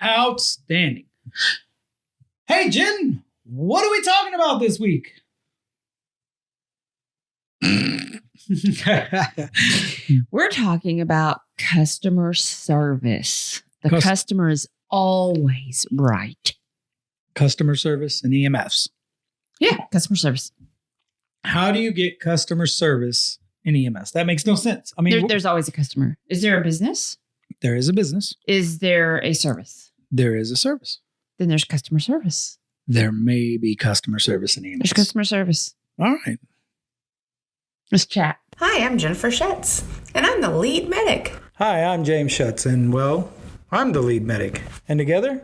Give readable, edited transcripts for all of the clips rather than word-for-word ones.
Outstanding. Hey, Jen, what are we talking about this week? We're talking about customer service. The customer is always right. Customer service and EMS. Yeah, customer service. How do you get customer service in EMS? That makes no sense. I mean, There's always a customer. Is there a business? There is a business. Is there a service? There is a service. Then there's customer service. There may be customer service in EMS. There's customer service. All right. Let's chat. Hi, I'm Jennifer Schetz, and I'm the lead medic. Hi, I'm James Schutz, and well, I'm the lead medic. And together,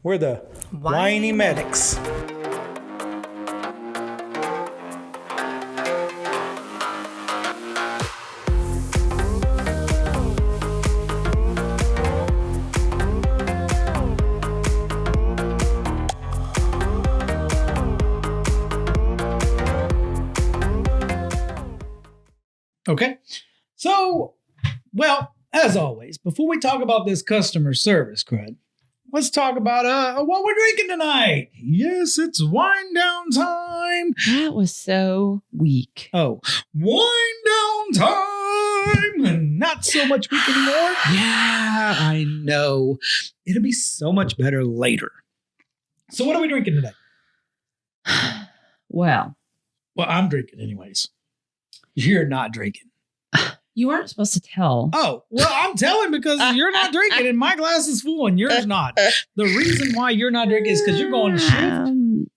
we're the Whiny Medics. Okay. So, well, as always, before we talk about this customer service crud, let's talk about what we're drinking tonight. Yes, it's wine down time. That was so weak. Oh, wine down time. Not so much weak anymore. Yeah, I know. It'll be so much better later. So what are we drinking today? Well, I'm drinking anyways. You're not drinking. You weren't supposed to tell. Oh, well, I'm telling because you're not drinking and my glass is full and yours not. The reason why you're not drinking is because you're going to shift.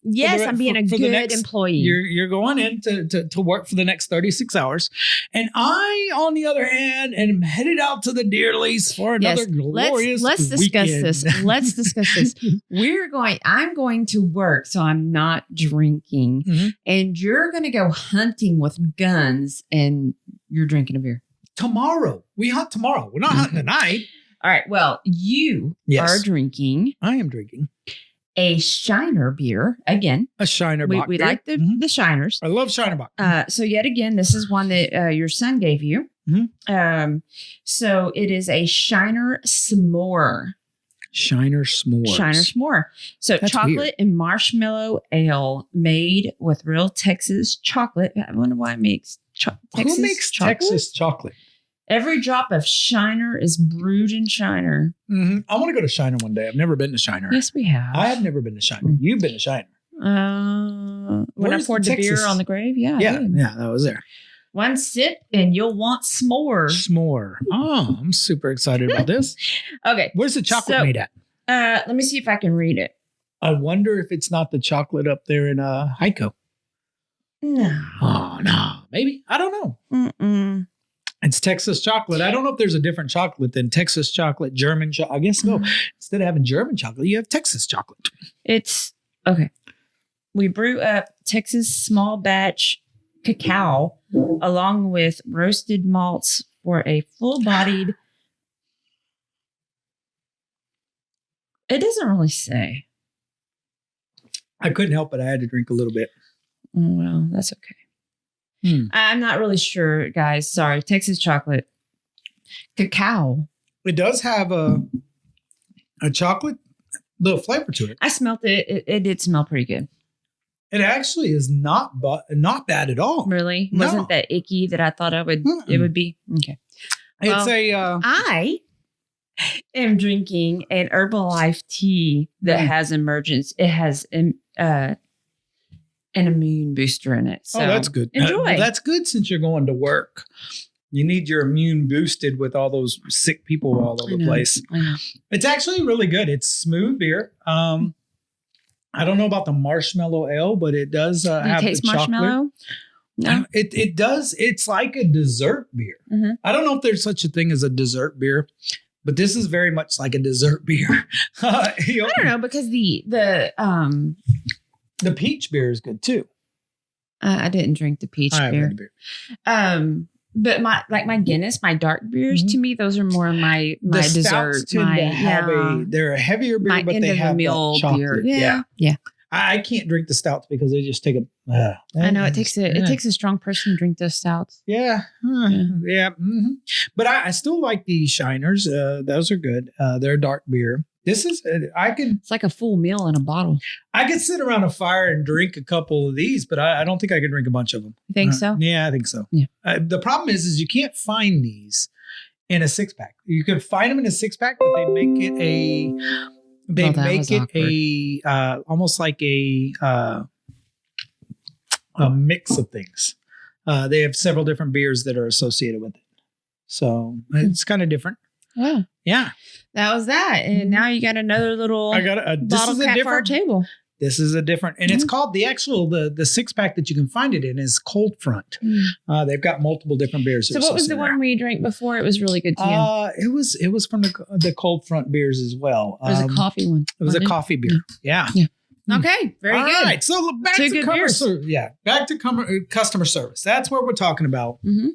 Yes, I'm being a good employee. You're going in to work for the next 36 hours. And I, on the other hand, am headed out to the Deerleys for another glorious Let's discuss weekend. this. Let's discuss this. I'm going to work, so I'm not drinking. Mm-hmm. And you're going to go hunting with guns and you're drinking a beer. Tomorrow. We hunt tomorrow. We're not hunting tonight. All right. Well, you are drinking. I am drinking a Shiner beer. Again, a Shiner Bock we beer. like the Shiners. I love Shiner Bock. So yet again, this is one that your son gave you. Mm-hmm. So it is a Shiner S'more. Shiner S'mores. Shiner S'more. So That's chocolate weird. and marshmallow ale made with real Texas chocolate. I wonder why it makes Texas Who makes chocolate? Texas chocolate? Every drop of Shiner is brewed in Shiner. Mm-hmm. I want to go to Shiner one day. I've never been to Shiner. Yes, we have. I have never been to Shiner. You've been to Shiner. When I Where's poured the Texas? beer on the grave, yeah. I Yeah, did. that was there. One sip and you'll want s'more. S'more. Oh, I'm super excited about this. Okay. Where's the chocolate made at? Let me see if I can read it. I wonder if it's not the chocolate up there in Heiko. No. Oh, no. Maybe. I don't know. Mm-mm. It's Texas chocolate. I don't know if there's a different chocolate than Texas chocolate, German chocolate. I guess no. Instead of having German chocolate, you have Texas chocolate. It's okay. We brew up Texas small batch cacao along with roasted malts for a full-bodied. It doesn't really say. I couldn't help it. I had to drink a little bit. Oh, well, that's okay. I'm not really sure, guys. Sorry. Texas chocolate. Cacao. It does have a chocolate little flavor to it. I smelled it. It did smell pretty good. It actually is not bad at all. Really? No. Wasn't that icky that I thought it would be? Okay. It's I am drinking an Herbalife tea that has emergence. It has an immune booster in it. So that's good. Enjoy. That's good since you're going to work. You need your immune boosted with all those sick people all over the place. I know. It's actually really good. It's smooth beer. I don't know about the marshmallow ale, but it does have taste the chocolate. marshmallow? No. It does. It's like a dessert beer. Mm-hmm. I don't know if there's such a thing as a dessert beer, but this is very much like a dessert beer. I don't know because the peach beer is good too. I didn't drink the peach I haven't beer. had the beer. But my Guinness, my dark beers, to me, those are more my The dessert. stouts tend to have they're a heavier beer, my but end they of have the meal that chocolate. beer. Yeah. I can't drink the stouts because they just take a. I know it takes a strong person to drink those stouts. Yeah. Mm-hmm. But I still like the Shiners. Those are good. They're a dark beer. It's like a full meal in a bottle. I could sit around a fire and drink a couple of these, but I don't think I could drink a bunch of them. You think so? Yeah, I think so. Yeah. The problem is you can't find these in a 6-pack. You can find them in a 6-pack, but they make it almost like a mix of things. They have several different beers that are associated with it. So it's kind of different. Oh. Yeah. That was that. And now you got another little bottle cap for our table. This is a different, and it's called the 6-pack that you can find it in is Cold Front. They've got multiple different beers. So what was the one we drank before? It was really good too. It was from the Cold Front beers as well. It was a coffee one. It was a coffee beer. Yeah. Okay. Very good. All right. So back to customer service. That's what we're talking about. Mm-hmm.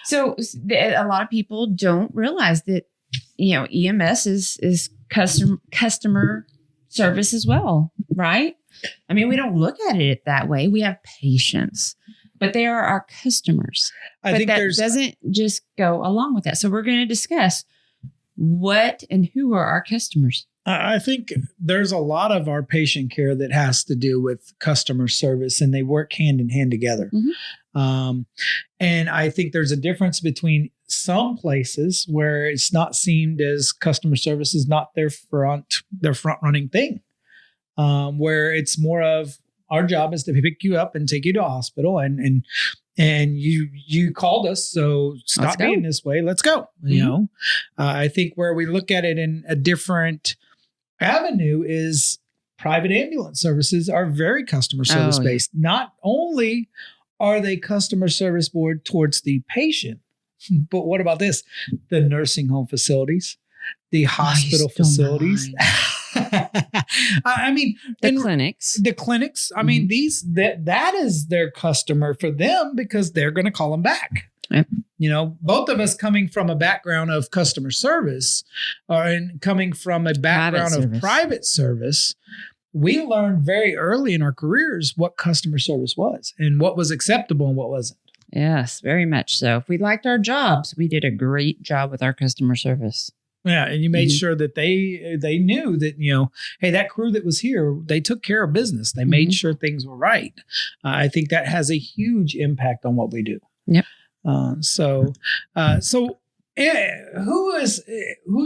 So a lot of people don't realize that, EMS is customer service as well, right? I mean, we don't look at it that way. We have patients, but they are our customers. I think that doesn't just go along with that. So we're going to discuss what and who are our customers. I think there's a lot of our patient care that has to do with customer service, and they work hand in hand together. Mm-hmm. And I think there's a difference between some places where it's not seemed as customer service is not their front running thing, where it's more of our job is to pick you up and take you to a hospital, and you called us, so stop being this way. Let's go. Mm-hmm. I think where we look at it in a different avenue is private ambulance services are very customer service based. Not only are they customer service board towards the patient, but what about this? The nursing home facilities, the hospital facilities. I mean, the clinics. I mean, that is their customer for them because they're going to call them back. Yep. Both of us coming from a background of customer service and coming from a background of private service, we learned very early in our careers what customer service was and what was acceptable and what wasn't. Yes, very much so. If we liked our jobs, we did a great job with our customer service. Yeah, and you made sure that they knew that, hey, that crew that was here, they took care of business. They made sure things were right. I think that has a huge impact on what we do. Yep. Who's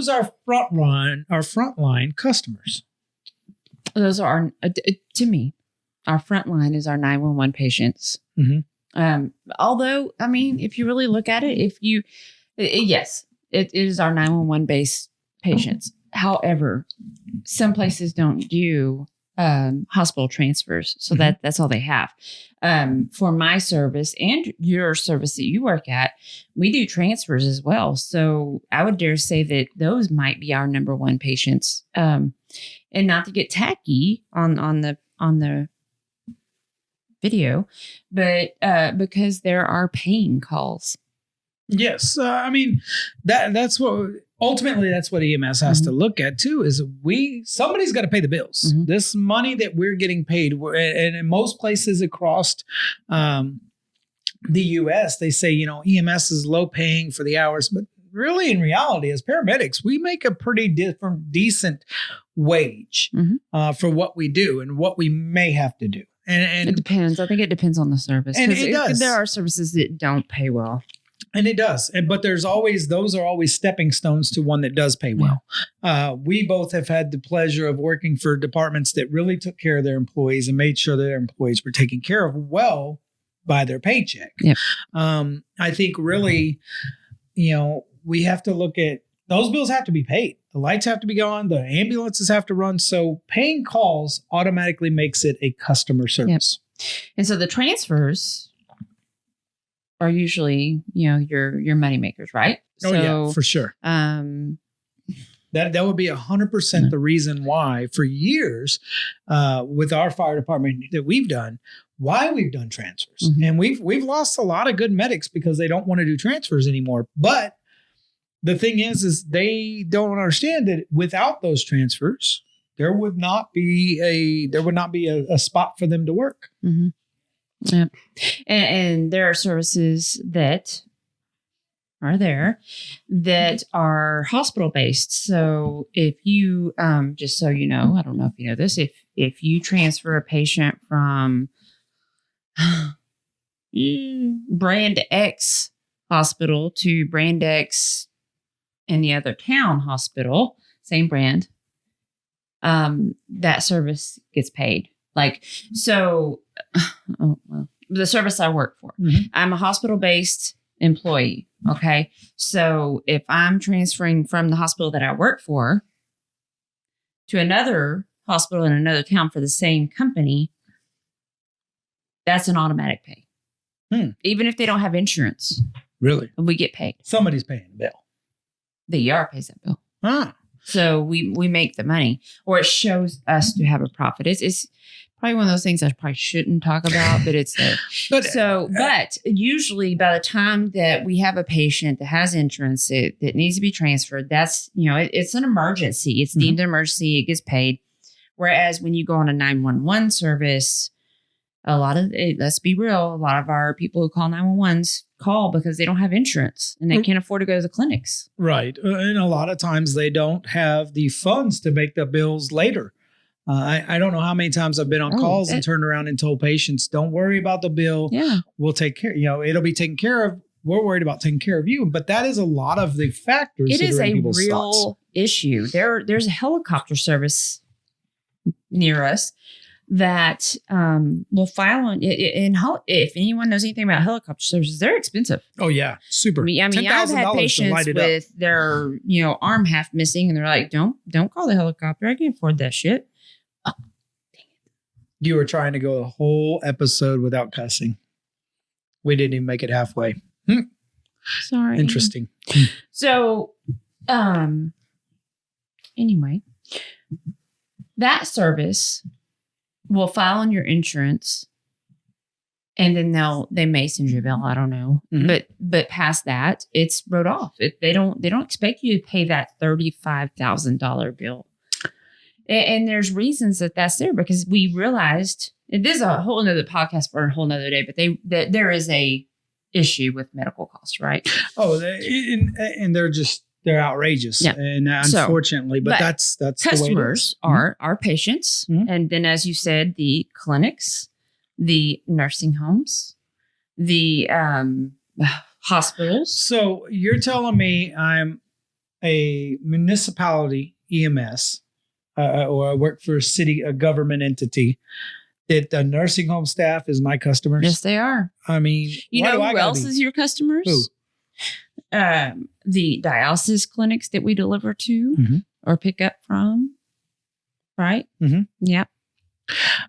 our frontline customers? Those are to me, our frontline is our 911 patients. Mm-hmm. Although, I mean, if you really look at it, yes, it is our 911 based patients. However, some places don't do hospital transfers, so that's all they have. For my service and your service that you work at, we do transfers as well. So I would dare say that those might be our number one patients. And not to get tacky on the video, but because there are paying calls. Yes, I mean that's what EMS has to look at too. Is somebody's got to pay the bills. Mm-hmm. This money that we're getting paid, and in most places across the U.S., they say EMS is low paying for the hours, but really in reality, as paramedics, we make a pretty decent wage for what we do and what we may have to do. And it depends. I think it depends on the service. And it does. There are services that don't pay well. And it does. But those are always stepping stones to one that does pay well. We both have had the pleasure of working for departments that really took care of their employees and made sure that their employees were taken care of well by their paycheck. Yep. I think really, we have to look at those bills have to be paid. The lights have to be on. The ambulances have to run. So paying calls automatically makes it a customer service. Yep. And so the transfers are usually, your money makers, right? Oh, yeah, for sure. That would be 100% the reason why for years with our fire department that we've done, why we've done transfers. Mm-hmm. And we've lost a lot of good medics because they don't want to do transfers anymore. But the thing is they don't understand that without those transfers, there would not be a spot for them to work. Mm-hmm. Yeah. And there are services that are there that are hospital based. So if you, just so you know, I don't know if you know this, if you transfer a patient from brand X hospital to brand X in the other town hospital, same brand, that service gets paid. Like, so, the service I work for, I'm a hospital based employee. Okay. So if I'm transferring from the hospital that I work for to another hospital in another town for the same company, that's an automatic pay. Even if they don't have insurance. Really? We get paid. Somebody's paying the bill. The ER pays that bill. Ah. So we make the money, or it shows us to have a profit. It's probably one of those things I probably shouldn't talk about, but it's there. But usually by the time that we have a patient that has insurance that needs to be transferred, that's, it's an emergency. It's deemed an emergency. It gets paid. Whereas when you go on a 911 service, let's be real, a lot of our people who call 911s call because they don't have insurance and they can't afford to go to the clinics. Right. And a lot of times they don't have the funds to make the bills later. I don't know how many times I've been on calls and turned around and told patients, don't worry about the bill. Yeah. We'll take care. It'll be taken care of. We're worried about taking care of you. But that is a lot of the factors. It is a people's real thoughts. issue. There's a helicopter service near us that will file on if anyone knows anything about helicopter services, they're expensive. Oh yeah, super. I mean, I've had patients with their arm half missing, and they're like, "Don't call the helicopter. I can't afford that shit." Oh, dang it! You were trying to go a whole episode without cussing. We didn't even make it halfway. Sorry. Interesting. So, anyway, that service will file on your insurance, and then they may send you a bill. I don't know, but past that, it's wrote off. They don't expect you to pay that $35,000 bill, and there's reasons that's there because we realized, and this is a whole nother podcast for a whole nother day, but there is a issue with medical costs, right? Oh, and they're outrageous, and unfortunately, but that's customers the way it is. are our patients, and then as you said, the clinics, the nursing homes, the hospitals. So you're telling me I'm a municipality EMS, or I work for a government entity, that the nursing home staff is my customers? Yes, they are. I mean, who else is your customers? Who? The dialysis clinics that we deliver to or pick up from, right? Yeah.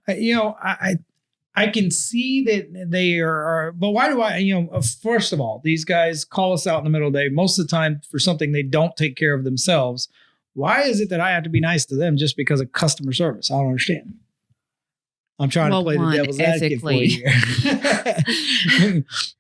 I can see that they are, but why do first of all, these guys call us out in the middle of the day, most of the time for something they don't take care of themselves. Why is it that I have to be nice to them just because of customer service? I don't understand. I'm trying to play the devil's advocate for you.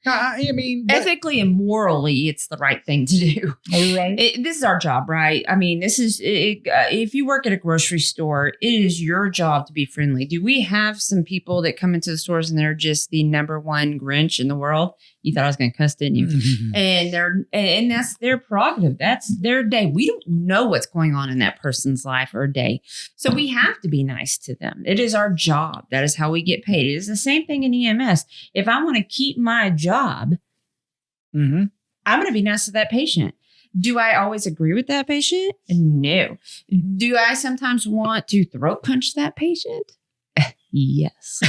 I mean, ethically and morally, it's the right thing to do. Right. This is our job, right? I mean, this is if you work at a grocery store, it is your job to be friendly. Do we have some people that come into the stores and they're just the number one Grinch in the world? You thought I was going to cuss, didn't you? And that's their prerogative. That's their day. We don't know what's going on in that person's life or day, so we have to be nice to them. It is our job. That is how we get paid. It is the same thing in EMS. If I want to keep my job, I'm going to be nice to that patient. Do I always agree with that patient? No. Do I sometimes want to throat punch that patient? Yes.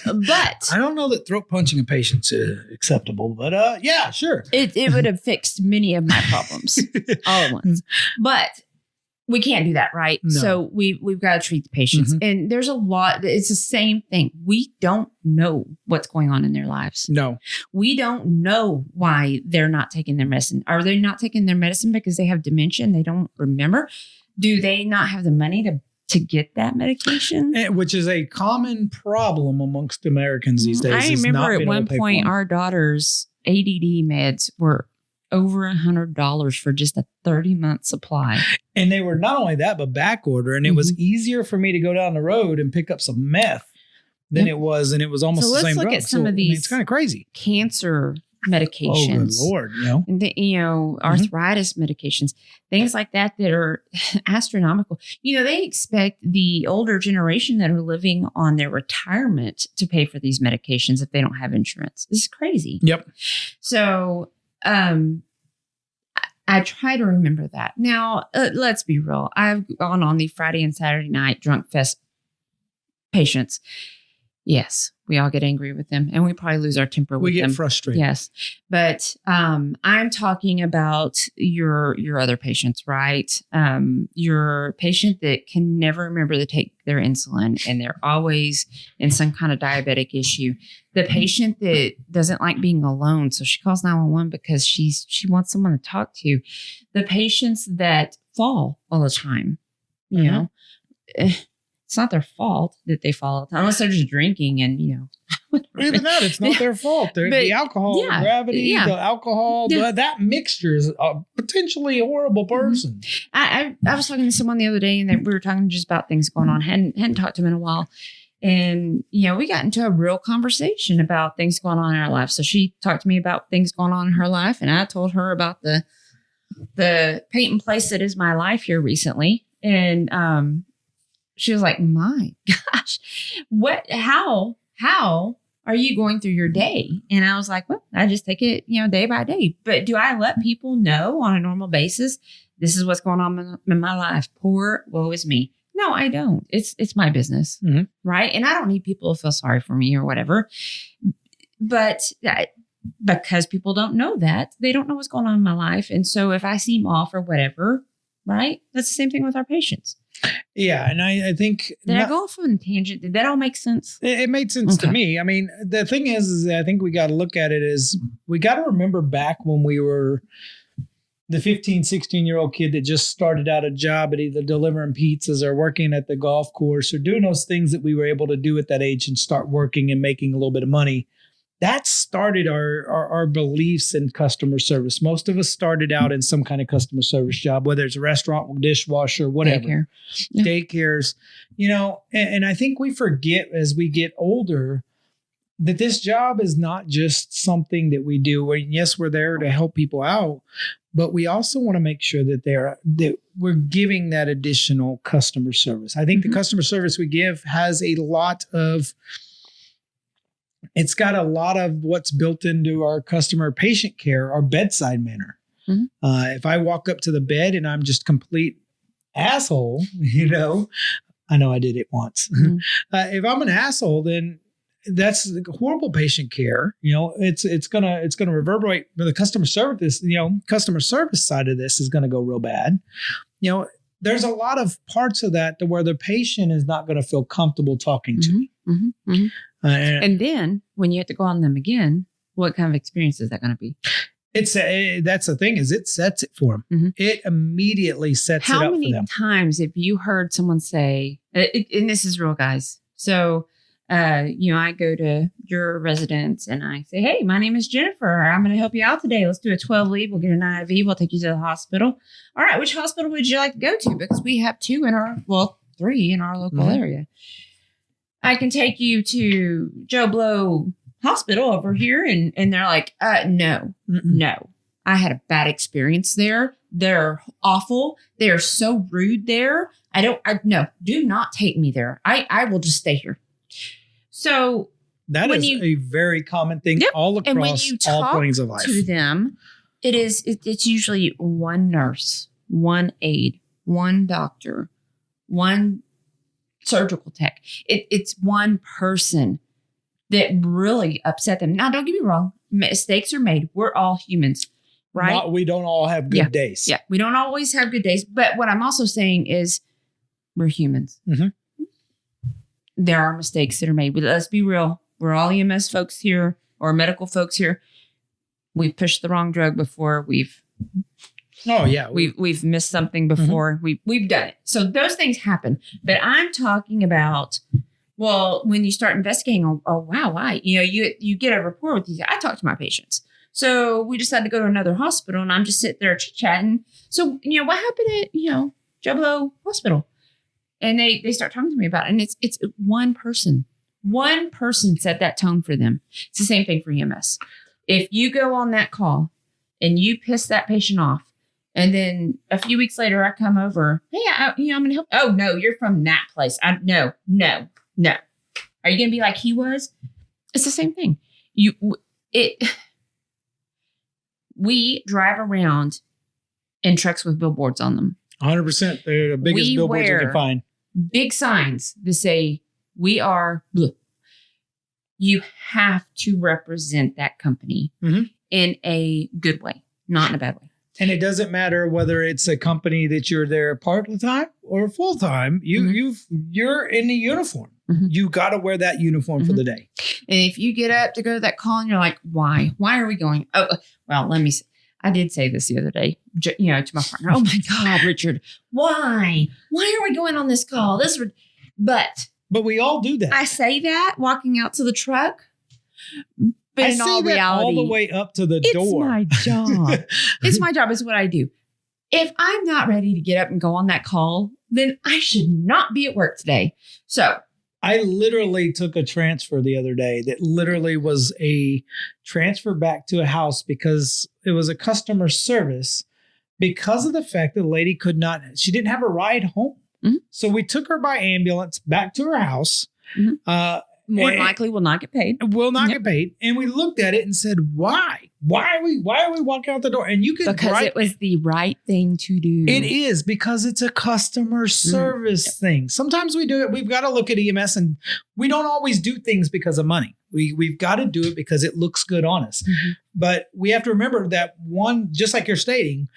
But I don't know that throat punching a patient's acceptable, but yeah, sure. It would have fixed many of my problems all at once. But we can't do that, right? No. So we've got to treat the patients. And there's a lot. It's the same thing. We don't know what's going on in their lives. No. We don't know why they're not taking their medicine. Are they not taking their medicine because they have dementia and they don't remember? Do they not have the money to get that medication? Which is a common problem amongst Americans these days. I remember at one point our daughter's ADD meds were over $100 for just a 30-month supply. And they were not only that, but back order. And it was easier for me to go down the road and pick up some meth than it was. And it was almost the same drug. Let's look at some of these. It's kind of crazy. Cancer medications. Oh, good Lord. And arthritis medications, things like that are astronomical. They expect the older generation that are living on their retirement to pay for these medications if they don't have insurance. This is crazy. Yep. So, I try to remember that. Now, let's be real. I've gone on the Friday and Saturday night drunk fest patients. Yes, we all get angry with them, and we probably lose our temper with them. We get frustrated. Yes, but I'm talking about your other patients, right? Your patient that can never remember to take their insulin, and they're always in some kind of diabetic issue. The patient that doesn't like being alone, so she calls 911 because she wants someone to talk to. The patients that fall all the time, you know. It's not their fault that they fall unless they're just drinking and, Even that, it's not their fault. The alcohol, the gravity, the alcohol, that mixture is potentially a horrible person. I was talking to someone the other day and we were talking just about things going on. Hadn't talked to him in a while. And, we got into a real conversation about things going on in our life. So she talked to me about things going on in her life. And I told her about the paint and place that is my life here recently. And, she was like, my gosh, how are you going through your day? And I was like, well, I just take it, day by day. But do I let people know on a normal basis, this is what's going on in my life? Poor, woe is me. No, I don't. It's my business. Right. And I don't need people to feel sorry for me or whatever. But because people don't know that, they don't know what's going on in my life. And so if I seem off or whatever, right, that's the same thing with our patients. Yeah, and I think... Did I go off on a tangent? Did that all make sense? It made sense to me. I mean, the thing is I think we got to look at it as we got to remember back when we were the 15, 16-year-old kid that just started out a job at either delivering pizzas or working at the golf course or doing those things that we were able to do at that age and start working and making a little bit of money. That started our beliefs in customer service. Most of us started out in some kind of customer service job, whether it's a restaurant, dishwasher, whatever. Daycares, and I think we forget as we get older that this job is not just something that we do. Yes, we're there to help people out, but we also want to make sure that we're giving that additional customer service. I think the customer service we give has it's got a lot of what's built into our customer patient care, our bedside manner. If I walk up to the bed and I'm just complete asshole, I know I did it once. If I'm an asshole, then that's horrible patient care. It's gonna reverberate. But the customer service side of this is gonna go real bad. There's a lot of parts of that to where the patient is not going to feel comfortable talking to me. And then when you have to go on them again, what kind of experience is that going to be? That's the thing is it sets it for them. It immediately sets it up for them. How many times have you heard someone say, and this is real, guys. So, I go to your residence and I say, hey, my name is Jennifer. I'm going to help you out today. Let's do a 12 lead. We'll get an IV. We'll take you to the hospital. All right. Which hospital would you like to go to? Because we have 3 in our local area. I can take you to Joe Blow Hospital over here. And they're like, no. I had a bad experience there. They're awful. They are so rude there. No, do not take me there. I will just stay here. So that is a very common thing all across and when you all talk points of life. To them, it's usually one nurse, one aide, one doctor, one surgical tech. It's one person that really upset them. Now, don't get me wrong. Mistakes are made. We're all humans, right? We don't all have good days. Yeah, we don't always have good days. But what I'm also saying is we're humans. There are mistakes that are made. But let's be real. We're all EMS folks here or medical folks here. We've pushed the wrong drug before. We've missed something before. We've done it. So those things happen. But I'm talking about, when you start investigating, oh wow, why? You get a report with these. I talk to my patients. So we decided to go to another hospital and I'm just sitting there chit-chatting. So, what happened at, Joe Blow Hospital? And they start talking to me about it. And it's one person. One person set that tone for them. It's the same thing for EMS. If you go on that call and you piss that patient off, and then a few weeks later I come over, hey, I'm going to help. Oh no, you're from that place. No. Are you going to be like he was? It's the same thing. We drive around in trucks with billboards on them. 100%. They're the biggest billboards you can find. Big signs that say, we are, bleh. You have to represent that company in a good way, not in a bad way. And it doesn't matter whether it's a company that you're there part of the time or full time. You're in the uniform. You got to wear that uniform for the day. And if you get up to go to that call and you're like, why? Why are we going? Oh, well, let me see. I did say this the other day, to my partner. Oh my God, Richard, why? Why are we going on this call? But we all do that. I say that walking out to the truck. But in all reality, all the way up to the door. It's my job. It's my job. It's what I do. If I'm not ready to get up and go on that call, then I should not be at work today. So I literally took a transfer the other day that literally was a transfer back to a house because it was a customer service because of the fact that the lady she didn't have a ride home. So we took her by ambulance back to her house. More than likely will not get paid. Will not get paid. And we looked at it and said, why? Why are we walking out the door? And you can it was the right thing to do. It is because it's a customer service thing. Sometimes we do it. We've got to look at EMS and we don't always do things because of money. We've got to do it because it looks good on us. But we have to remember that just like you're stating,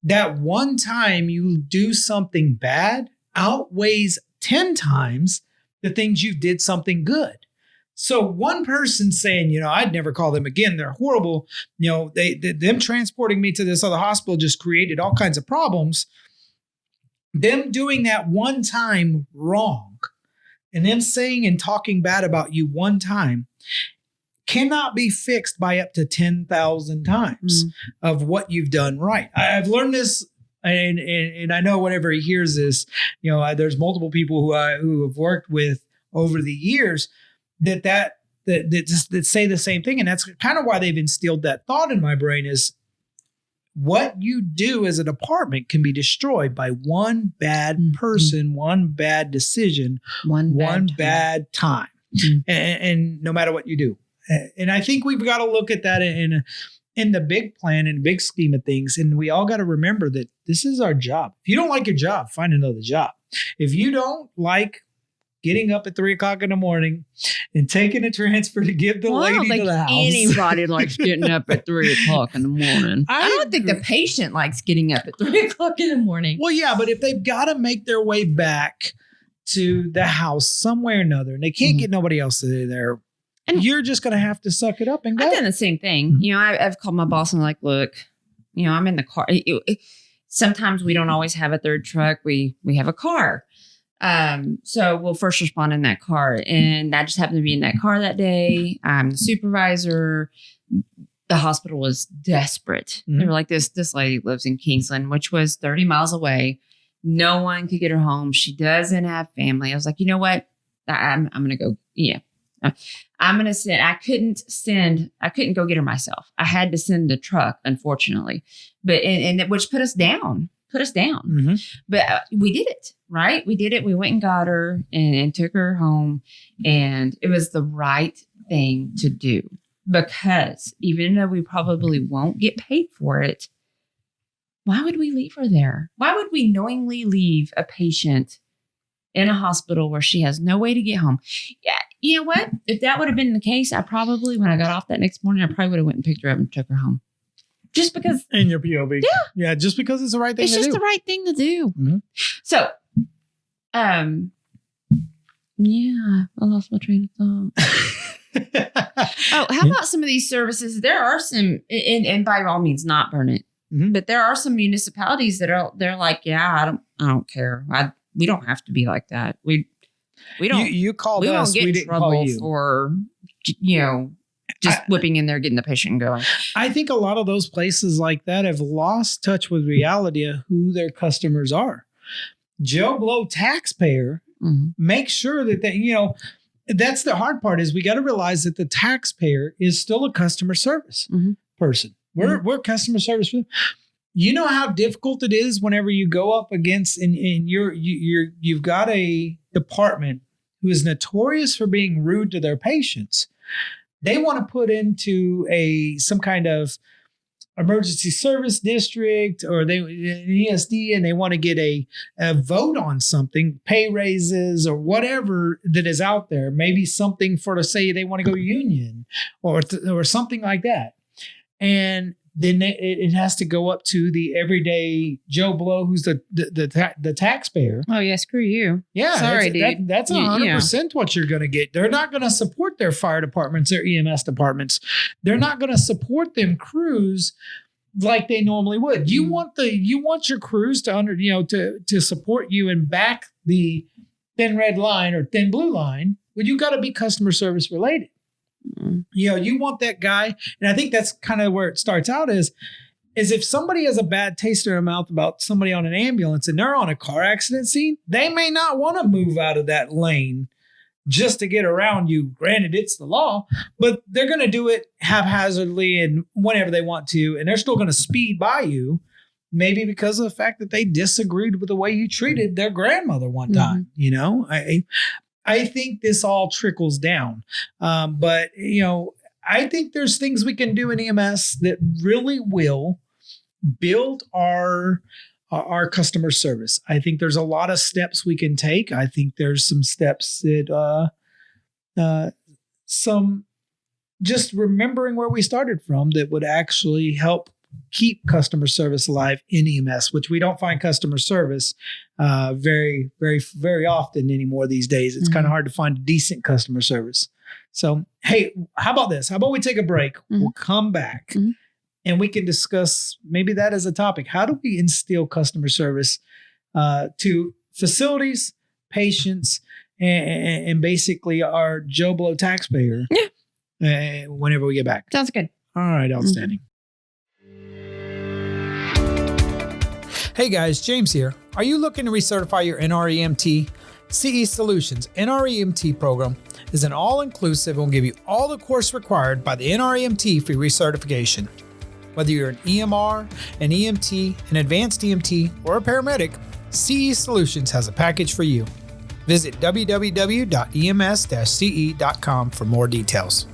that one time you do something bad outweighs 10 times the things you did something good. So one person saying, I'd never call them again. They're horrible. Them transporting me to this other hospital just created all kinds of problems. Them doing that one time wrong and them saying and talking bad about you one time cannot be fixed by up to 10,000 times of what you've done right. I've learned this. And I know whenever he hears this, there's multiple people who have worked with over the years that say the same thing. And that's kind of why they've instilled that thought in my brain is what you do as a department can be destroyed by one bad person, one bad decision, one bad time. And no matter what you do. And I think we've got to look at that in the big plan and big scheme of things. And we all got to remember that this is our job. If you don't like your job, find another job. If you don't like getting up at 3:00 in the morning and taking a transfer to give the lady to the house. Anybody likes getting up at 3:00 in the morning. I don't think the patient likes getting up at 3:00 in the morning. Well, yeah, but if they've got to make their way back to the house some way or another and they can't get nobody else there, and you're just going to have to suck it up and go. I've done the same thing. I've called my boss and like, look, I'm in the car. Sometimes we don't always have a third truck. We have a car. So we'll first respond in that car. And I just happened to be in that car that day. I'm the supervisor. The hospital was desperate. They were like, this lady lives in Kingsland, which was 30 miles away. No one could get her home. She doesn't have family. I was like, you know what? I'm going to go. Yeah. I'm going to send, I couldn't go get her myself. I had to send the truck, unfortunately, but, and which put us down. But we did it, right? We did it. We went and got her and took her home, and it was the right thing to do because even though we probably won't get paid for it, why would we leave her there? Why would we knowingly leave a patient in a hospital where she has no way to get home? Yeah. You know what? If that would have been the case, I probably, when I got off that next morning, I probably would have went and picked her up and took her home. Just because. In your POV. Yeah. Yeah. Just because it's the right thing to do. It's just the right thing to do. So, yeah, I lost my train of thought. How about some of these services? There are some, and by all means, not burn it. But there are some municipalities that they're like, yeah, I don't care. We don't have to be like that. We don't. You called us. We don't get in trouble for just whipping in there, getting the patient going. I think a lot of those places like that have lost touch with reality of who their customers are. Joe Blow taxpayer, make sure that that's the hard part is we got to realize that the taxpayer is still a customer service person. We're customer service. You know how difficult it is whenever you go up against and you've got a department who is notorious for being rude to their patients. They want to put into some kind of emergency service district or an ESD, and they want to get a vote on something, pay raises or whatever that is out there. Maybe something for to say they want to go union or something like that. And then it has to go up to the everyday Joe Blow, who's the taxpayer. Oh yeah, screw you. Yeah, sorry, dude. That's 100% what you're going to get. They're not going to support their fire departments, their EMS departments. They're not going to support them crews like they normally would. You want your crews to support you and back the thin red line or thin blue line. Well, you got to be customer service related. You want that guy, and I think that's kind of where it starts out is if somebody has a bad taste in their mouth about somebody on an ambulance and they're on a car accident scene, they may not want to move out of that lane just to get around you. Granted, it's the law, but they're going to do it haphazardly and whenever they want to, and they're still going to speed by you, maybe because of the fact that they disagreed with the way you treated their grandmother one time. I think this all trickles down. But I think there's things we can do in EMS that really will build our customer service. I think there's a lot of steps we can take. I think there's some steps that some just remembering where we started from that would actually help keep customer service alive in EMS, which we don't find customer service very, very, very often anymore these days. It's kind of hard to find decent customer service. So, hey, how about this? How about we take a break? We'll come back and we can discuss maybe that as a topic. How do we instill customer service to facilities, patients, and basically our Joe Blow taxpayer whenever we get back? Sounds good. All right, outstanding. Hey guys, James here. Are you looking to recertify your NREMT? CE Solutions NREMT program is an all-inclusive and will give you all the course required by the NREMT for recertification. Whether you're an EMR, an EMT, an advanced EMT, or a paramedic, CE Solutions has a package for you. Visit www.ems-ce.com for more details.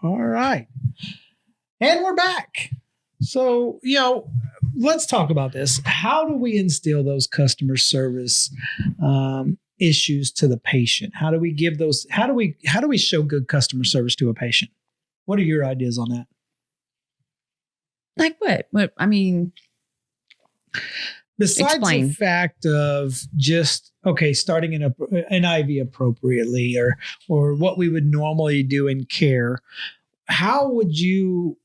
All right. And we're back. So, let's talk about this. How do we instill those customer service issues to the patient? How do we give those? How do we show good customer service to a patient? What are your ideas on that? Like what? What I mean, besides explain. the fact of just starting an IV appropriately, or what we would normally do in care, how would you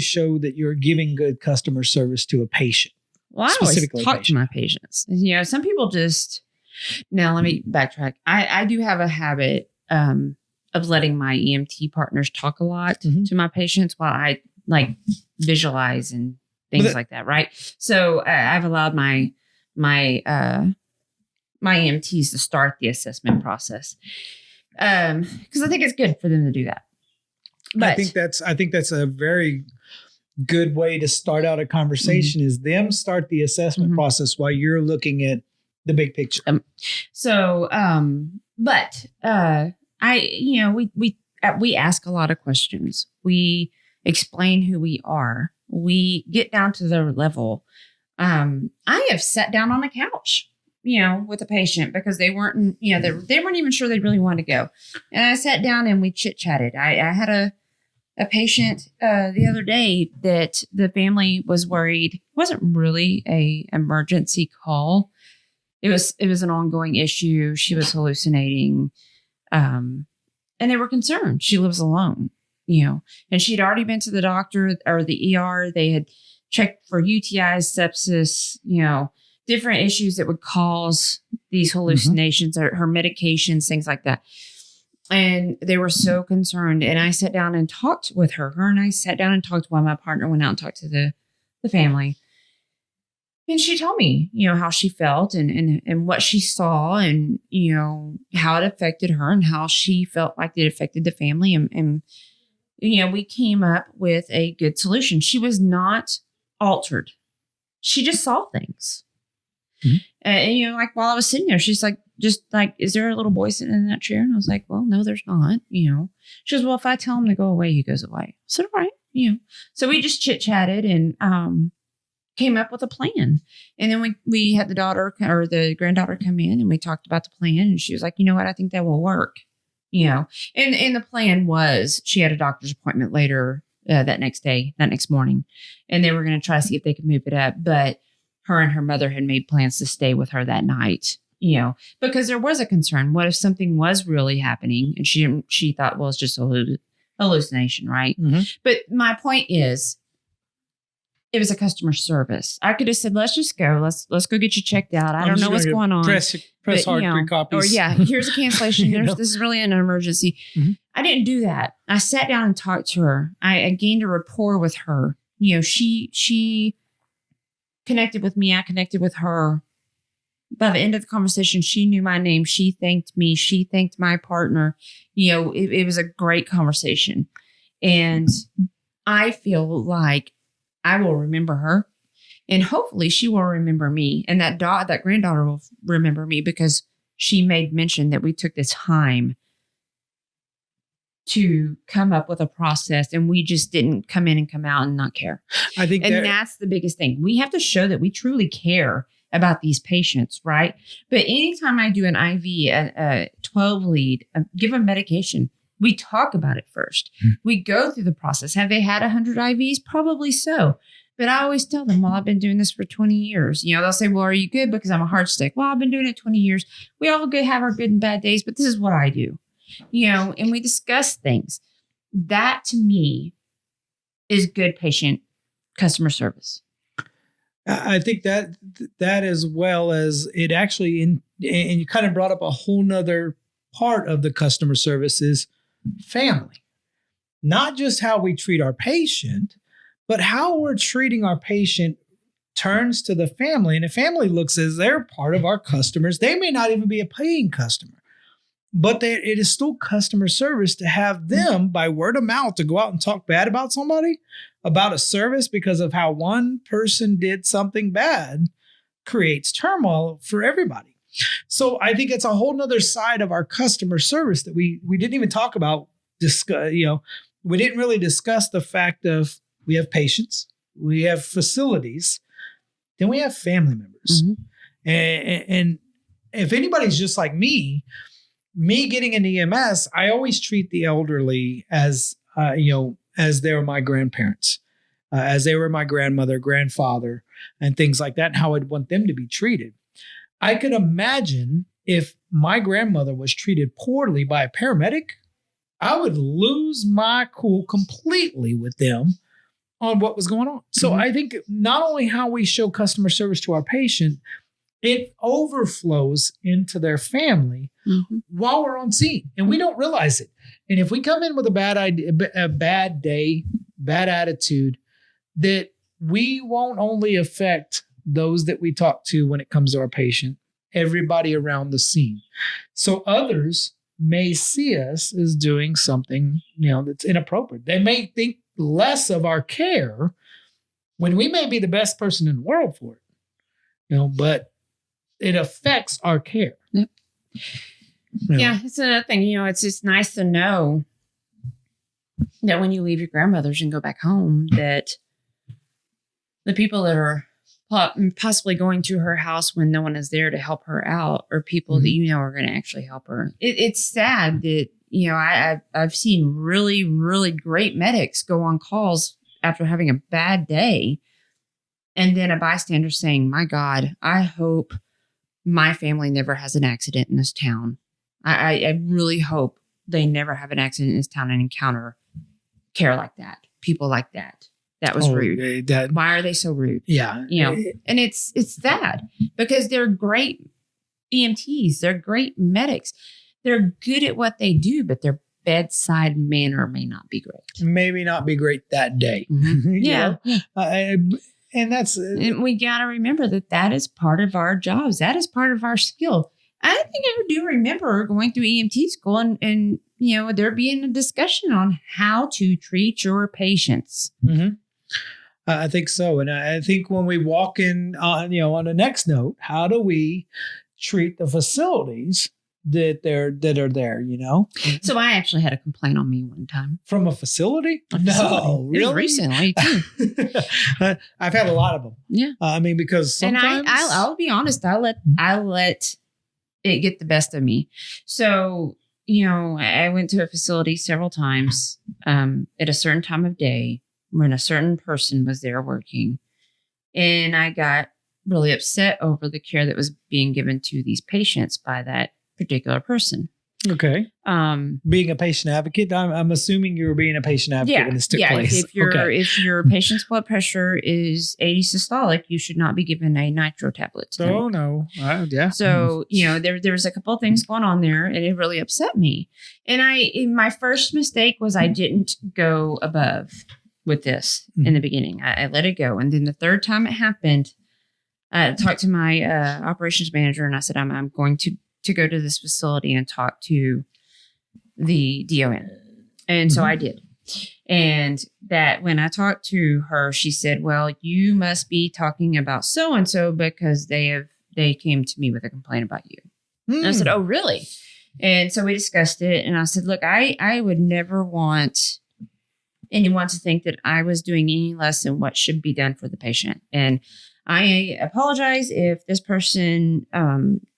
show that you're giving good customer service to a patient? Well, I always talk to my patients. Some people just. Now, let me backtrack. I do have a habit of letting my EMT partners talk a lot to my patients while I visualize and things like that, right? So I've allowed my EMTs to start the assessment process because I think it's good for them to do that. But I think that's a very good way to start out a conversation is them start the assessment process while you're looking at the big picture. We ask a lot of questions. We explain who we are. We get down to their level. I have sat down on a couch, with a patient because they weren't, they weren't even sure they really wanted to go. And I sat down and we chit chatted. I had a patient the other day that the family was worried. It wasn't really a emergency call. It was an ongoing issue. She was hallucinating. And they were concerned. She lives alone, and she'd already been to the doctor or the ER. They had checked for UTIs, sepsis, different issues that would cause these hallucinations or her medications, things like that. And they were so concerned. And I sat down and talked with her. Her and I sat down and talked while my partner went out and talked to the family. And she told me, how she felt and what she saw and, how it affected her and how she felt like it affected the family. And we came up with a good solution. She was not altered. She just saw things. Mm-hmm. And, like while I was sitting there, she's like, is there a little boy sitting in that chair? And I was like, well, no, there's not, She goes, well, if I tell him to go away, he goes away. I said, all right, So we just chit chatted and, came up with a plan. And then we had the granddaughter come in and we talked about the plan. And she was like, you know what? I think that will work, and the plan was she had a doctor's appointment later that next morning. And they were going to try to see if they could move it up. But her and her mother had made plans to stay with her that night, because there was a concern. What if something was really happening? And she thought, well, it's just a hallucination, right? Mm-hmm. But my point is, it was a customer service. I could have said, let's just go. Let's go get you checked out. I don't know what's going on. Press hard 3 copies. Or here's a cancellation. This is really an emergency. Mm-hmm. I didn't do that. I sat down and talked to her. I gained a rapport with her. She connected with me. I connected with her. By the end of the conversation, she knew my name. She thanked me. She thanked my partner. It was a great conversation. And I feel like I will remember her, and hopefully she will remember me. And that granddaughter will remember me because she made mention that we took the time to come up with a process, and we just didn't come in and come out and not care. I think that's the biggest thing. We have to show that we truly care about these patients, right? But anytime I do an IV, a 12 lead, give them medication, we talk about it first. We go through the process. Have they had 100 IVs? Probably so. But I always tell them, well, I've been doing this for 20 years. They'll say, well, are you good? Because I'm a hard stick. Well, I've been doing it 20 years. We all have our good and bad days, but this is what I do. And we discuss things. That to me is good patient customer service. I think that as well as it actually, and you kind of brought up a whole nother part of the customer service is family. Not just how we treat our patient, but how we're treating our patient turns to the family. And the family looks as they're part of our customers. They may not even be a paying customer, but it is still customer service to have them by word of mouth to go out and talk bad about somebody, about a service because of how one person did something bad creates turmoil for everybody. So I think it's a whole nother side of our customer service that we didn't even talk about. We didn't really discuss the fact of we have patients, we have facilities, then we have family members. Mm-hmm. And if anybody's just like me getting an EMS, I always treat the elderly as they were my grandparents, as they were my grandmother, grandfather, and things like that, and how I'd want them to be treated. I could imagine if my grandmother was treated poorly by a paramedic, I would lose my cool completely with them on what was going on. So I think not only how we show customer service to our patient, it overflows into their family while we're on scene, and we don't realize it. And if we come in with a bad idea, a bad day, bad attitude, that we won't only affect those that we talk to when it comes to our patient, everybody around the scene. So others may see us as doing something, that's inappropriate. They may think less of our care when we may be the best person in the world for it, but it affects our care. Yep. Yeah, it's another thing. It's just nice to know that when you leave your grandmother's and go back home, that the people that are possibly going to her house when no one is there to help her out are people that are going to actually help her. It's sad that, I've seen really, really great medics go on calls after having a bad day, and then a bystander saying, my God, I hope my family never has an accident in this town. I really hope they never have an accident in this town and encounter care like that, people like that. That was rude. Why are they so rude? Yeah. And it's sad because they're great EMTs. They're great medics. They're good at what they do, but their bedside manner may not be great. Maybe not be great that day. Mm-hmm. Yeah. And that's And we got to remember that is part of our jobs. That is part of our skill. I think I do remember going through EMT school and there being a discussion on how to treat your patients. Mm-hmm. I think so. And I think when we walk in, on the next note, how do we treat the facilities that are there, So I actually had a complaint on me one time. From a facility? A facility. No, It was really? recently too. I've had a lot of them. Yeah. Because sometimes. And I'll be honest, I let it get the best of me. So, I went to a facility several times at a certain time of day when a certain person was there working. And I got really upset over the care that was being given to these patients by that particular person. Okay. Being a patient advocate, I'm assuming you were being a patient advocate when this took place. If your patient's blood pressure is 80 systolic, you should not be given a nitro tablet. To them. Oh no. Yeah. So, there was a couple of things going on there and it really upset me. And my first mistake was I didn't go above with this in the beginning. I let it go. And then the third time it happened, I talked to my operations manager and I said, I'm going to go to this facility and talk to the DON. And so I did. And that when I talked to her, she said, well, you must be talking about so-and-so because they came to me with a complaint about you. And I said, oh, really? And so we discussed it. And I said, look, I would never want anyone to think that I was doing any less than what should be done for the patient. And I apologize if this person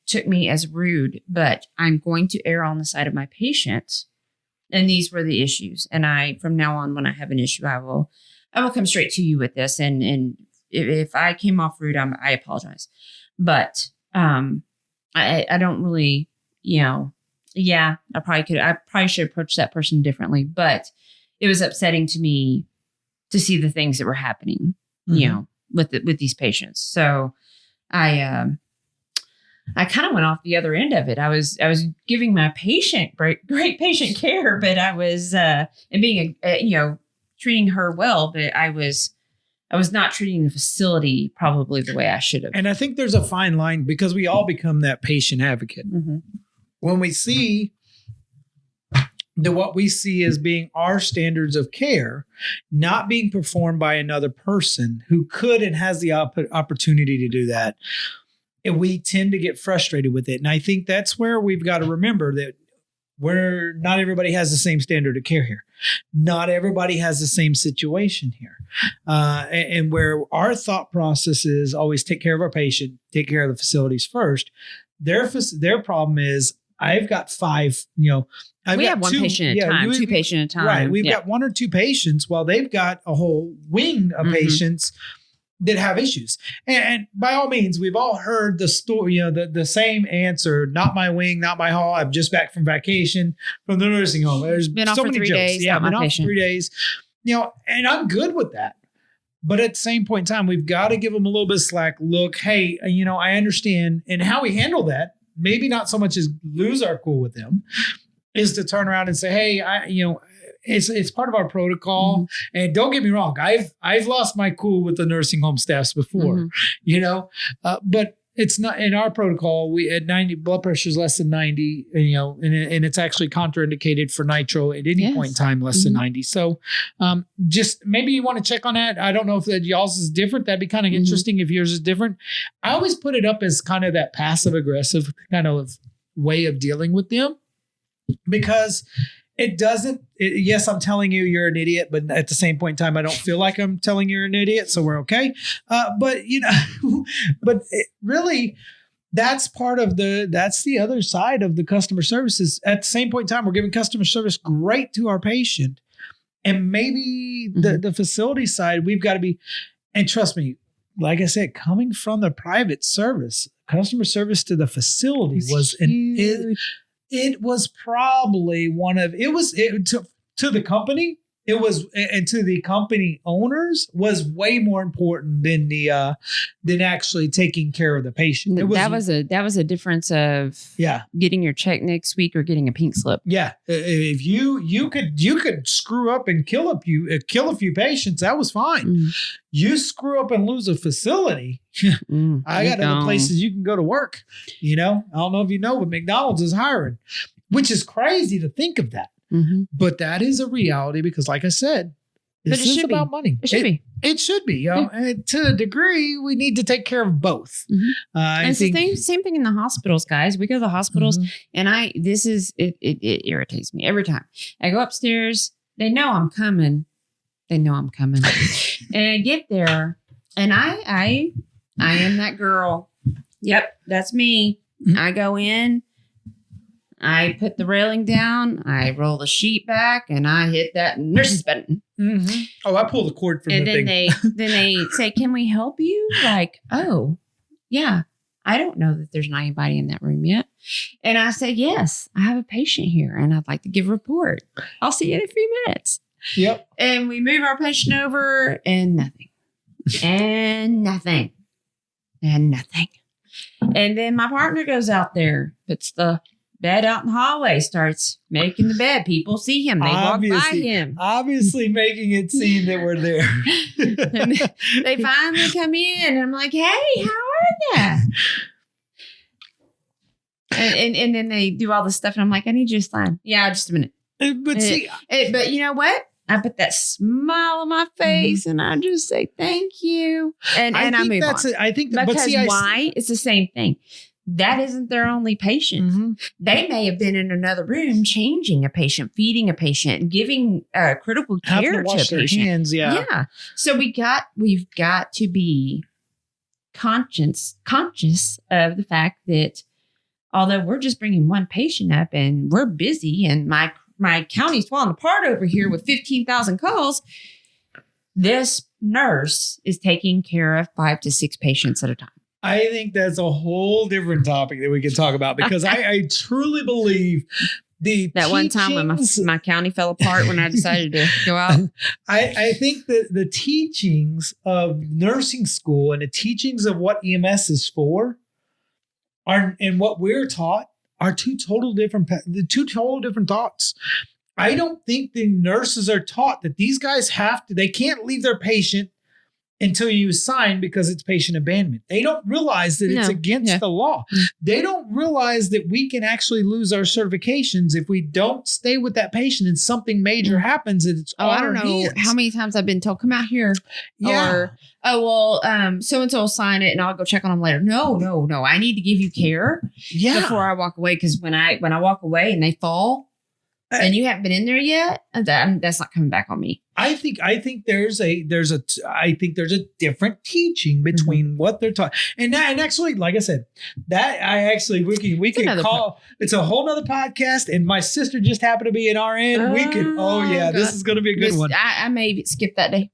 took me as rude, but I'm going to err on the side of my patient. And these were the issues. And from now on, when I have an issue, I will come straight to you with this. And if I came off rude, I apologize. But I don't really, I probably should approach that person differently. But it was upsetting to me to see the things that were happening, with these patients. So I kind of went off the other end of it. I was giving my patient great patient care, but I was and being treating her well, but I was not treating the facility probably the way I should have. And I think there's a fine line because we all become that patient advocate. Mm-hmm. When we see what we see as being our standards of care not being performed by another person who could and has the opportunity to do that, and we tend to get frustrated with it. And I think that's where we've got to remember that not everybody has the same standard of care here. Not everybody has the same situation here. And where our thought process is always take care of our patient, take care of the facilities first. Their problem is I've got five, we have one patient at a time, two patients at a time. Right. We've got one or two patients while they've got a whole wing of patients that have issues. And by all means, we've all heard the story, the same answer, not my wing, not my hall. I'm just back from vacation from the nursing home. There's been off so for many 3 jokes. days. Yeah, not been my off patient. for 3 days, and I'm good with that. But at the same point in time, we've got to give them a little bit of slack. Look, hey, I understand. And how we handle that, maybe not so much as lose our cool with them, is to turn around and say, hey, it's part of our protocol. Mm-hmm. And don't get me wrong, I've lost my cool with the nursing home staffs before, but it's not in our protocol. We at 90 blood pressure is less than 90, and it's actually contraindicated for nitro at any point in time less than 90. So just maybe you want to check on that. I don't know if that y'all's is different. That'd be kind of interesting if yours is different. I always put it up as kind of that passive aggressive kind of way of dealing with them, because it doesn't. Yes, I'm telling you you're an idiot, but at the same point in time, I don't feel like I'm telling you're an idiot, so we're okay. But really, that's the other side of the customer services. At the same point in time, we're giving customer service great to our patient, and maybe the facility side, we've got to be. And trust me, like I said, coming from the private service, customer service to the facility was It was probably to the company. it was, and to the company owners, was way more important than than actually taking care of the patient. That was a difference of getting your check next week or getting a pink slip. Yeah, if you could screw up and kill a few patients, that was fine. You screw up and lose a facility. I got other places you can go to work. I don't know if you know, but McDonald's is hiring, which is crazy to think of that. But that is a reality because, like I said, this is about money. It should be. It should be. And to a degree, we need to take care of both. And it's the same thing in the hospitals, guys. We go to the hospitals, and it irritates me every time. I go upstairs. They know I'm coming. And I get there, and I am that girl. Yep, that's me. I go in. I put the railing down, I roll the sheet back, and I hit that nurse's button. Oh, I pull the cord from and the then thing. then they say, "Can we help you?" Like, oh, yeah. I don't know that there's not anybody in that room yet. And I say, "Yes, I have a patient here, and I'd like to give a report. I'll see you in a few minutes." Yep. And we move our patient over, and nothing, and nothing, and nothing. And then my partner goes out there, puts the bed out in the hallway, starts making the bed. People see him. They walk by him. Obviously making it seem that we're there. And they finally come in, and I'm like, "Hey, how are you?" And then they do all this stuff, and I'm like, "I need you to sign." "Yeah, just a minute." But you know what? I put that smile on my face, and I just say thank you, and I move on. I think why? It's the same thing. That isn't their only patient. They may have been in another room changing a patient, feeding a patient, giving critical care to a patient. Hands, yeah. So we've got to be conscious of the fact that although we're just bringing one patient up and we're busy and my county's falling apart over here with 15,000 calls, this nurse is taking care of 5 to 6 patients at a time. I think that's a whole different topic that we can talk about because I truly believe one time when my county fell apart when I decided to go out. I think that the teachings of nursing school and the teachings of what EMS is for and what we're taught are two total different thoughts. I don't think the nurses are taught that these guys they can't leave their patient until you sign because it's patient abandonment. They don't realize that it's against the law. They don't realize that we can actually lose our certifications if we don't stay with that patient and something major happens and it's I don't know how many times I've been told, "Come out here." Or, so-and-so will sign it and I'll go check on them later. No. I need to give you care before I walk away. Because when I walk away and they fall and you haven't been in there yet, that's not coming back on me. I think there's a different teaching between what they're taught and actually, like I said, we can call it's a whole nother podcast. And my sister just happened to be in our end. This is going to be a good one. I may skip that day.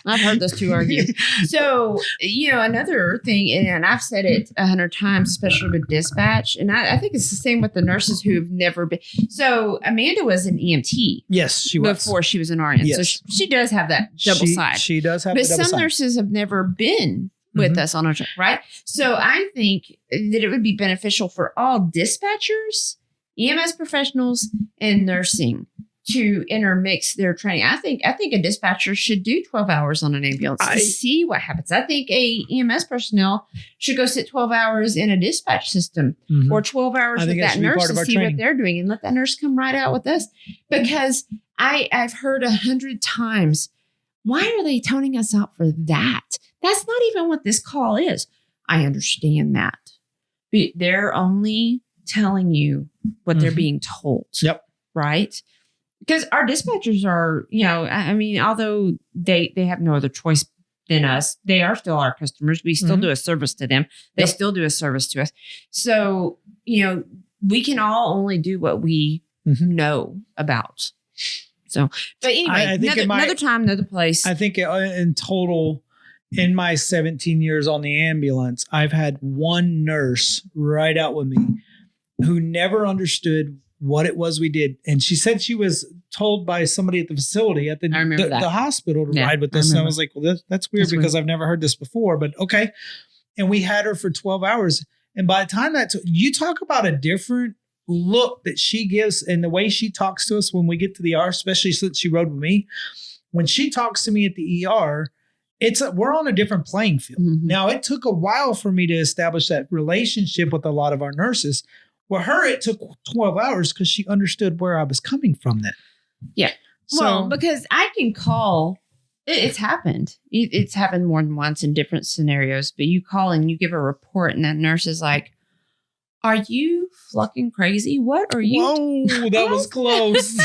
I've heard those two argue. So, another thing, and I've said it 100 times, especially with dispatch, and I think it's the same with the nurses who have never been. So Amanda was an EMT. Yes, she was. Before she was an RN. Yes. So she does have that double side. She does have but the double side. But some nurses have never been with us on our job, right? So I think that it would be beneficial for all dispatchers, EMS professionals, and nursing to intermix their training. I think a dispatcher should do 12 hours on an ambulance to see what happens. I think a EMS personnel should go sit 12 hours in a dispatch system or 12 hours with that nurse to see what they're doing and let that nurse come right out with us. Because I've heard 100 times, why are they toning us out for that? That's not even what this call is. I understand that. But they're only telling you what they're being told. Yep. Right? Because our dispatchers are, although they have no other choice than us, they are still our customers. We still do a service to them. They still do a service to us. So, we can all only do what we know about. So, but anyway, I think another time, another place. I think in total, in my 17 years on the ambulance, I've had one nurse ride out with me who never understood what it was we did. And she said she was told by somebody at the facility at the hospital to ride with us. And I was like, well, that's weird because I've never heard this before, but okay. And we had her for 12 hours. And by the time you talk about a different look that she gives and the way she talks to us when we get to the ER, especially since she rode with me, when she talks to me at the ER, we're on a different playing field. Mm-hmm. Now, it took a while for me to establish that relationship with a lot of our nurses. With her, it took 12 hours because she understood where I was coming from then. Yeah. Well, because I can call, it's happened. It's happened more than once in different scenarios, but you call and you give a report and that nurse is like, are you fucking crazy? What are you? Whoa, that was close.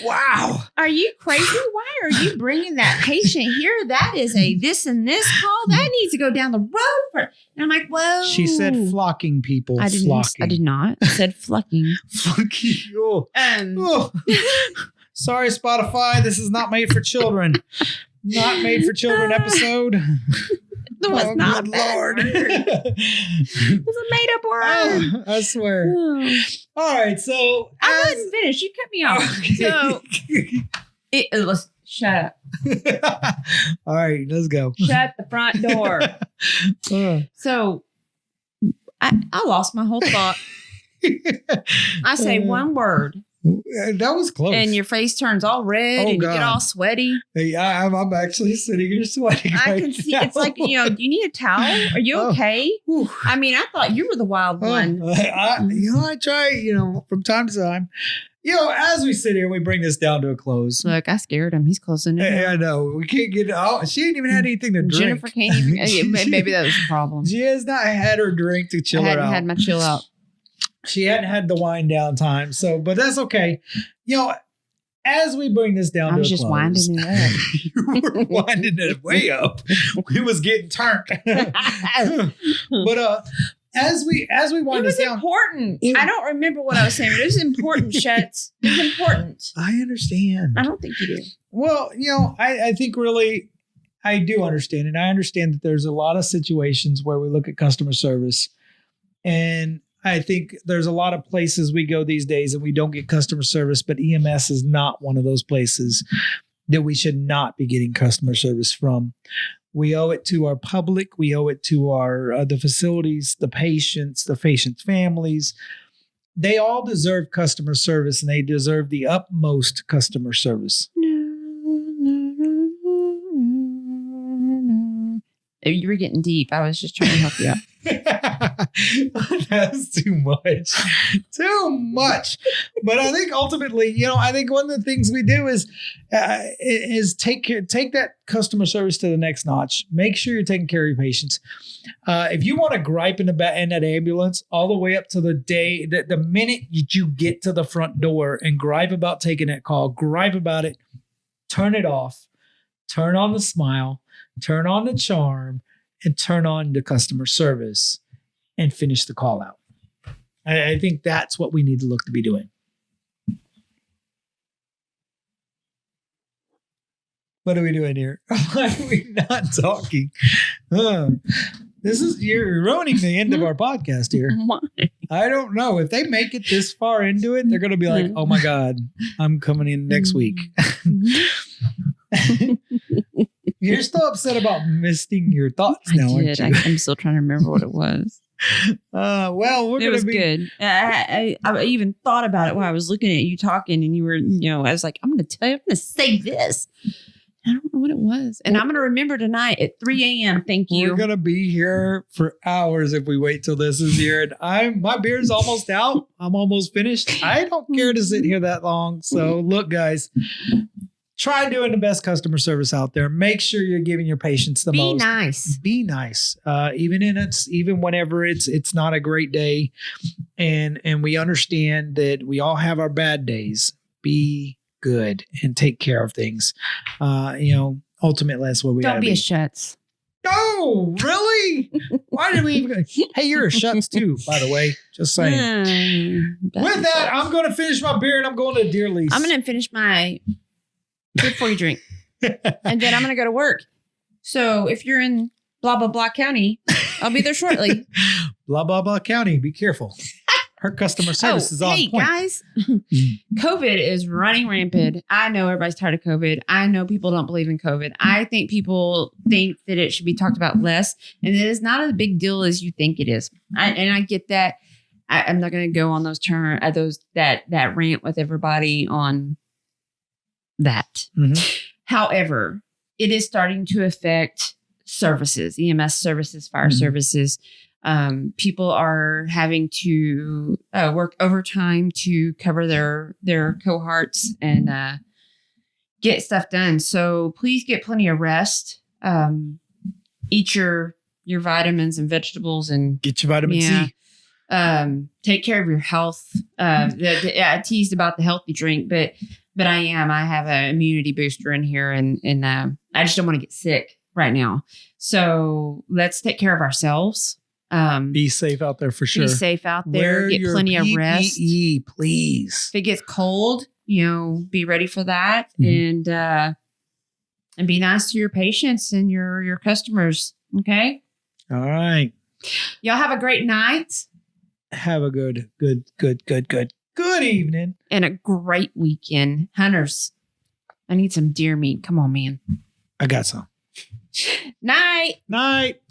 Wow. Are you crazy? Why are you bringing that patient here? That is a this and this call. That needs to go down the road. And I'm like, whoa. She said flocking people. I did not. I said flucking. Flocking. Oh. Sorry, Spotify. This is not made for children. Not made for children episode. That was not Lord. It was a made up word. I swear. All right, so I wasn't finished. You cut me off. Okay. So let's shut up. All right, let's go. Shut the front door. So I lost my whole thought. I say one word. That was close. And your face turns all red and you get all sweaty. Yeah, I'm actually sitting here sweating. I can see. Now. It's like, do you need a towel? Are you okay? I mean, I thought you were the wild one. I try, from time to time. As we sit here, we bring this down to a close. Look, I scared him. He's closing it. I know. We can't get out. She ain't even had anything to drink. Jennifer can't even. Maybe that was the problem. She has not had her drink to chill her out. I hadn't had my chill out. She hadn't had the wind down time. But that's okay. As we bring this down to a close. I was just winding it up. You were winding it way up. We was getting turned. But as we wind this down. It was important. I don't remember what I was saying, but it was important, Shuts. It was important. I understand. I don't think you do. Well, I think really I do understand. And I understand that there's a lot of situations where we look at customer service and I think there's a lot of places we go these days and we don't get customer service, but EMS is not one of those places that we should not be getting customer service from. We owe it to our public. We owe it to the facilities, the patients families. They all deserve customer service and they deserve the utmost customer service. You were getting deep. I was just trying to help you out. That's too much. Too much. But I think ultimately, I think one of the things we do is take that customer service to the next notch. Make sure you're taking care of your patients. If you want to gripe in that ambulance all the way up to the minute you get to the front door and gripe about taking that call, gripe about it, turn it off, turn on the smile, turn on the charm, and turn on the customer service and finish the call out. I think that's what we need to look to be doing. What are we doing here? Why are we not talking? You're ruining the end of our podcast here. Why? I don't know. If they make it this far into it, they're going to be like, oh my God, I'm coming in next week. You're still upset about missing your thoughts now, aren't you? I'm still trying to remember what it was. Well, it was good. I even thought about it while I was looking at you talking, and you were, I was like, I'm going to tell you, I'm going to say this. I don't know what it was, and I'm going to remember tonight at 3 a.m. Thank you. We're going to be here for hours if we wait till this is here. And my beer's almost out. I'm almost finished. I don't care to sit here that long. So look, guys. Try doing the best customer service out there. Make sure you're giving your patients the most. Be nice. Even whenever it's not a great day, and we understand that we all have our bad days. Be good and take care of things. Ultimately, that's what we don't be a Shuts. No, really? Why did we even? Hey, you're a Shuts too, by the way. Just saying. With that, I'm going to finish my beer and I'm going to Deer Lease. I'm going to finish my. Before you drink. And then I'm going to go to work. So if you're in blah, blah, blah county, I'll be there shortly. Blah, blah, blah county. Be careful. Her customer service is on hey, point. guys, COVID is running rampant. I know everybody's tired of COVID. I know people don't believe in COVID. I think people think that it should be talked about less, and it is not as big deal as you think it is. I get that. I'm not going to go on those that rant with everybody on that. However, it is starting to affect services, EMS services, fire services. People are having to work overtime to cover their cohorts and get stuff done. So please get plenty of rest. Eat your vitamins and vegetables and get your vitamin C. Take care of your health. I teased about the healthy drink, but I have an immunity booster in here, and I just don't want to get sick right now. So let's take care of ourselves. Be safe out there for sure. Be safe out there. Wear get your plenty PPE, of rest. Please. If it gets cold, be ready for that, and be nice to your patients and your customers. Okay. All right. Y'all have a great night. Have a good evening. And a great weekend. Hunters, I need some deer meat. Come on, man. I got some. Night. Night.